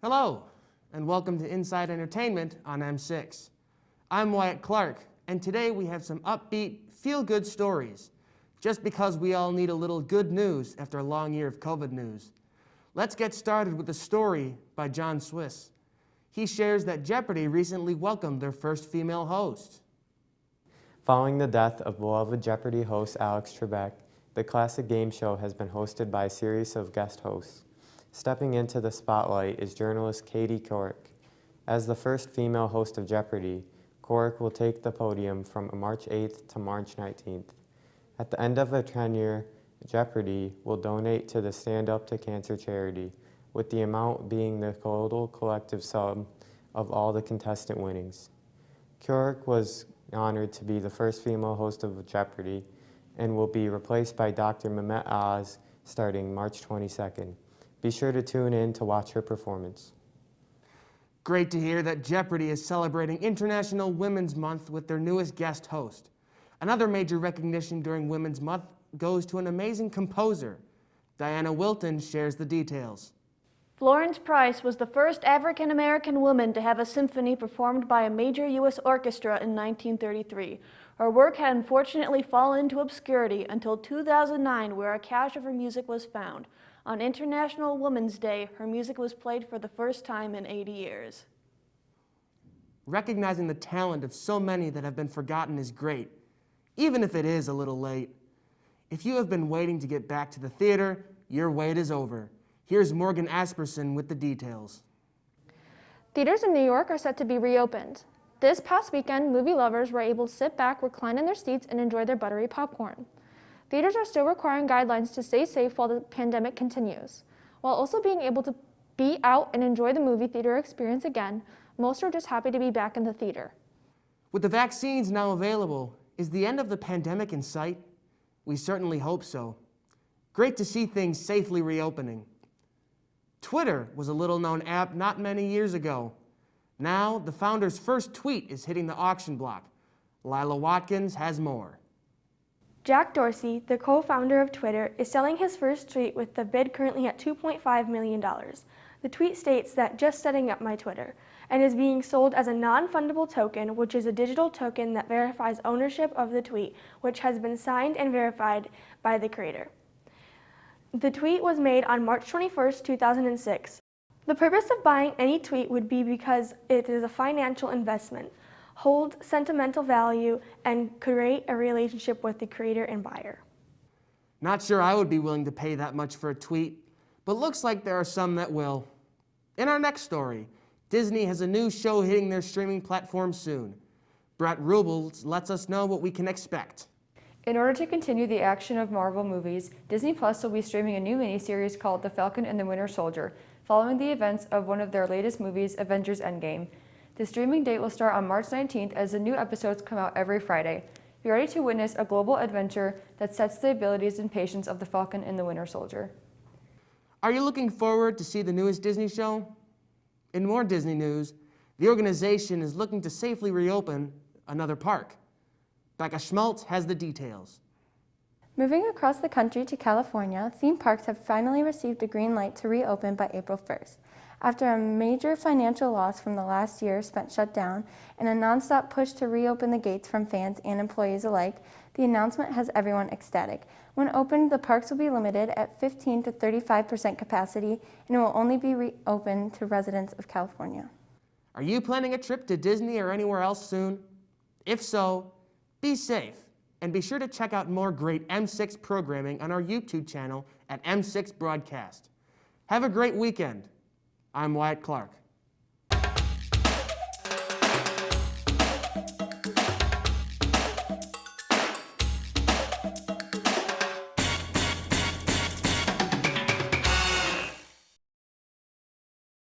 Hello, and welcome to Inside Entertainment on M6. I'm Wyatt Clark, and today we have some upbeat, feel-good stories, just because we all need a little good news after a long year of COVID news. Let's get started with a story by John Swiss. He shares that Jeopardy recently welcomed their first female host. Following the death of beloved Jeopardy host Alex Trebek, the classic game show has been hosted by a series of guest hosts. Stepping into the spotlight is journalist Katie Couric. As the first female host of Jeopardy, Couric will take the podium from March 8th to March 19th. At the end of her tenure, Jeopardy will donate to the Stand Up to Cancer charity, with the amount being the total collective sum of all the contestant winnings. Couric was honored to be the first female host of Jeopardy and will be replaced by Dr. Mehmet Oz starting March 22nd. Be sure to tune in to watch her performance. Great to hear that Jeopardy is celebrating International Women's Month with their newest guest host. Another major recognition during Women's Month goes to an amazing composer. Diana Wilton shares the details. Florence Price was the first African-American woman to have a symphony performed by a major U.S. orchestra in 1933. Her work had unfortunately fallen into obscurity until 2009, where a cache of her music was found. On International Women's Day, her music was played for the first time in 80 years. Recognizing the talent of so many that have been forgotten is great, even if it is a little late. If you have been waiting to get back to the theater, your wait is over. Here's Morgan Asperson with the details. Theaters in New York are set to be reopened. This past weekend, movie lovers were able to sit back, recline in their seats, and enjoy their buttery popcorn. Theaters are still requiring guidelines to stay safe while the pandemic continues. While also being able to be out and enjoy the movie theater experience again, most are just happy to be back in the theater. With the vaccines now available, is the end of the pandemic in sight? We certainly hope so. Great to see things safely reopening. Twitter was a little-known app not many years ago. Now, the founder's first tweet is hitting the auction block. Lila Watkins has more. Jack Dorsey, the co-founder of Twitter, is selling his first tweet with the bid currently at $2.5 million. The tweet states that just setting up my Twitter, and is being sold as a non-fundable token, which is a digital token that verifies ownership of the tweet, which has been signed and verified by the creator. The tweet was made on March 21st, 2006. The purpose of buying any tweet would be because it is a financial investment, hold sentimental value, and create a relationship with the creator and buyer. Not sure I would be willing to pay that much for a tweet, but looks like there are some that will. In our next story, Disney has a new show hitting their streaming platform soon. Brett Rubles lets us know what we can expect. In order to continue the action of Marvel movies, Disney Plus will be streaming a new miniseries called The Falcon and the Winter Soldier, following the events of one of their latest movies, Avengers Endgame. The streaming date will start on March 19th as the new episodes come out every Friday. Be ready to witness a global adventure that sets the abilities and patience of the Falcon and the Winter Soldier. Are you looking forward to see the newest Disney show? In more Disney news, the organization is looking to safely reopen another park. Becca Schmaltz has the details. Moving across the country to California, theme parks have finally received a green light to reopen by April 1st. After a major financial loss from the last year spent shut down and a nonstop push to reopen the gates from fans and employees alike, the announcement has everyone ecstatic. When opened, the parks will be limited at 15 to 35% capacity and will only be reopened to residents of California. Are you planning a trip to Disney or anywhere else soon? If so, be safe and be sure to check out more great M6 programming on our YouTube channel at M6 Broadcast. Have a great weekend. I'm Wyatt Clark.